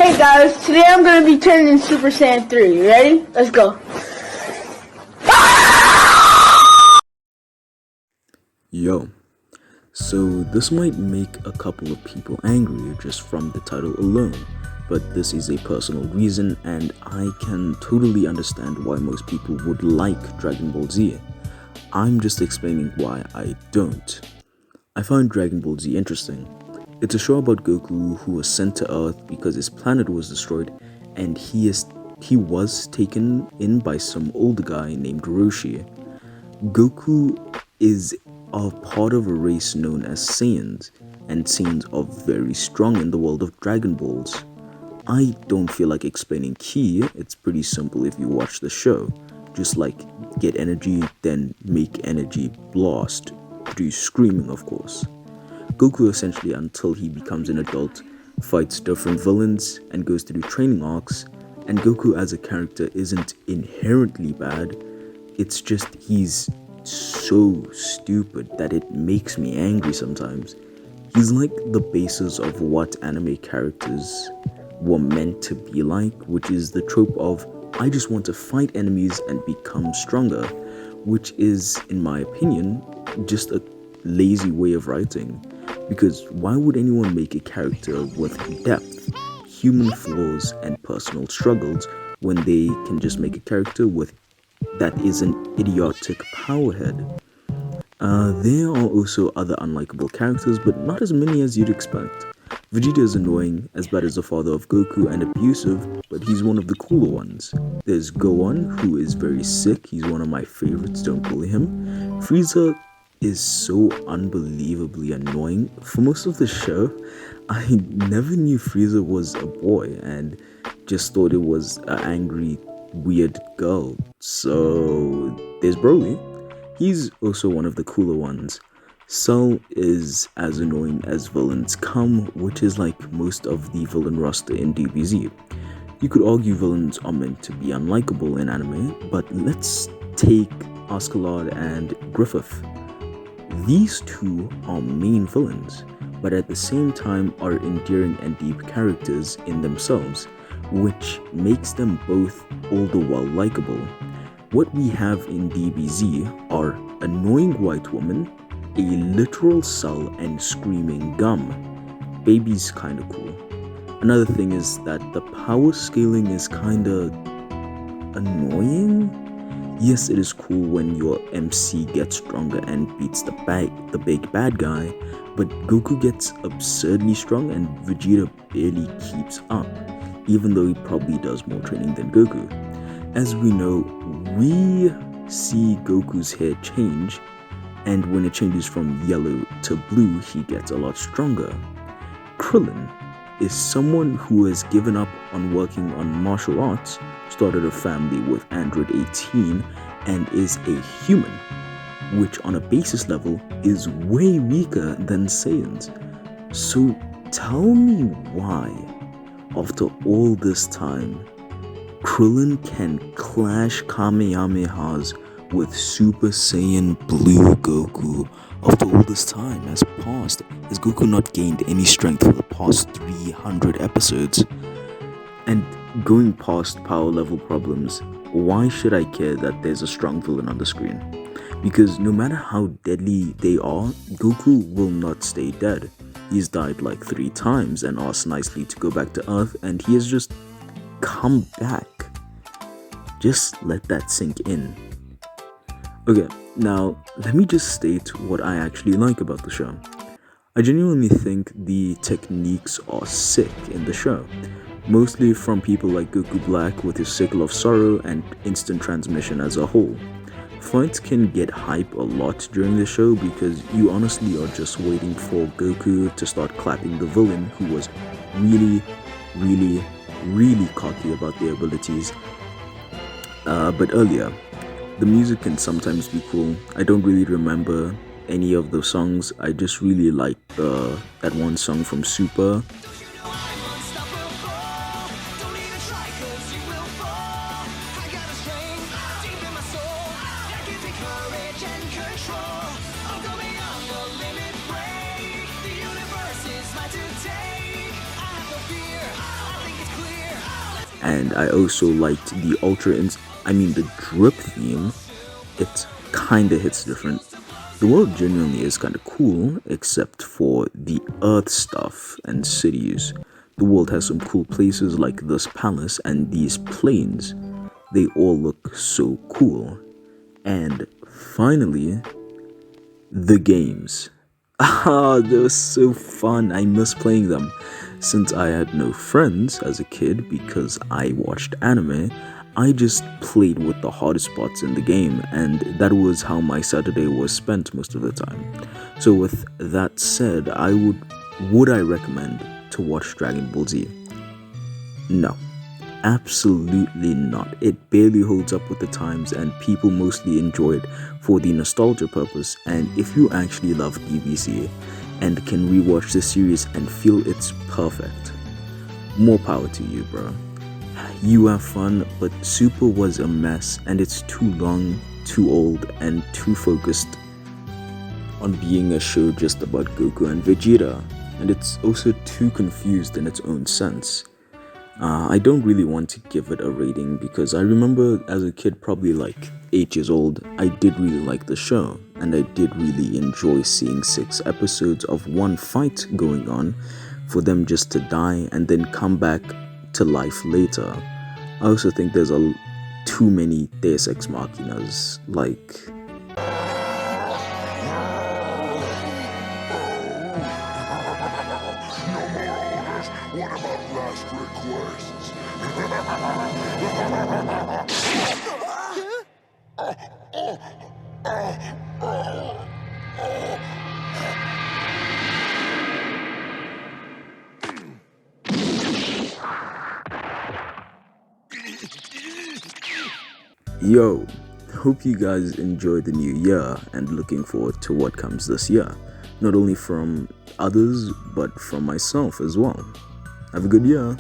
Alright guys, today I'm going to be turning Super Saiyan 3. You ready? Let's go. Yo, so this might make a couple of people angry just from the title alone, but this is a personal reason and I can totally understand why most people would like Dragon Ball Z. I'm just explaining why I don't. I find Dragon Ball Z interesting. It's a show about Goku who was sent to Earth because his planet was destroyed and he was taken in by some old guy named Roshi. Goku is a part of a race known as Saiyans, and Saiyans are very strong in the world of Dragon Balls. I don't feel like explaining Ki, it's pretty simple if you watch the show. Just like get energy, then make energy blast, produce screaming of course. Goku essentially, until he becomes an adult, fights different villains and goes through training arcs, and Goku as a character isn't inherently bad, it's just he's so stupid that it makes me angry sometimes. He's like the basis of what anime characters were meant to be like, which is the trope of I just want to fight enemies and become stronger, which is, in my opinion, just a lazy way of writing. Because why would anyone make a character with depth, human flaws, and personal struggles when they can just make a character with that is an idiotic powerhead? There are also other unlikable characters, but not as many as you'd expect. Vegeta is annoying, as bad as the father of Goku, and abusive, but he's one of the cooler ones. There's Gohan, who is very sick, he's one of my favorites, don't bully him. Frieza is so unbelievably annoying. For most of the show, I never knew Frieza was a boy and just thought it was an angry, weird girl. So there's Broly. He's also one of the cooler ones. Cell is as annoying as villains come, which is like most of the villain roster in DBZ. You could argue villains are meant to be unlikable in anime, but let's take Askeladd and Griffith. These two are main villains, but at the same time are endearing and deep characters in themselves, which makes them both all the while likable. What we have in DBZ are annoying white woman, a literal Cell, and screaming Gum. Baby's kinda cool. Another thing is that the power scaling is kinda annoying. Yes, it is cool when your MC gets stronger and beats the big bad guy, but Goku gets absurdly strong and Vegeta barely keeps up, even though he probably does more training than Goku. As we know, we see Goku's hair change, and when it changes from yellow to blue, he gets a lot stronger. Krillin is someone who has given up on working on martial arts, started a family with Android 18, and is a human, which on a basis level is way weaker than Saiyans. So tell me why, after all this time, Krillin can clash Kamehamehas with Super Saiyan Blue Goku. After all this time has passed, has Goku not gained any strength for the past 300 episodes? And going past power level problems, why should I care that there's a strong villain on the screen? Because no matter how deadly they are, Goku will not stay dead. He's died like 3 times and asked nicely to go back to Earth, and he has just come back. Just let that sink in. Okay, now let me just state what I actually like about the show. I genuinely think the techniques are sick in the show, mostly from people like Goku Black with his Sickle of Sorrow and instant transmission as a whole. Fights can get hype a lot during the show because you honestly are just waiting for Goku to start clapping the villain who was really cocky about their abilities. But earlier, the music can sometimes be cool. I don't really remember any of the songs. I just really like that one song from Super. And I also liked the the drip theme. It kinda hits different. The world genuinely is kinda cool, except for the earth stuff and cities. The world has some cool places like this palace and these plains. They all look so cool. And finally, the games. Ah, they were so fun. I miss playing them. Since I had no friends as a kid because I watched anime, I just played with the hardest spots in the game, and that was how my Saturday was spent most of the time. So with that said, would I recommend to watch Dragon Ball Z? No. Absolutely not. It barely holds up with the times, and people mostly enjoy it for the nostalgia purpose. And if you actually love DBZ and can rewatch the series and feel it's perfect, more power to you, bro. You have fun, but Super was a mess, and it's too long, too old, and too focused on being a show just about Goku and Vegeta, and it's also too confused in its own sense. I don't really want to give it a rating because I remember as a kid, probably like 8 years old, I did really like the show, and I did really enjoy seeing 6 episodes of one fight going on for them just to die and then come back to life later. I also think there's too many Deus Ex Machinas, like... What about last requests? Yo, hope you guys enjoy the new year and looking forward to what comes this year. Not only from others, but from myself as well. Have a good year.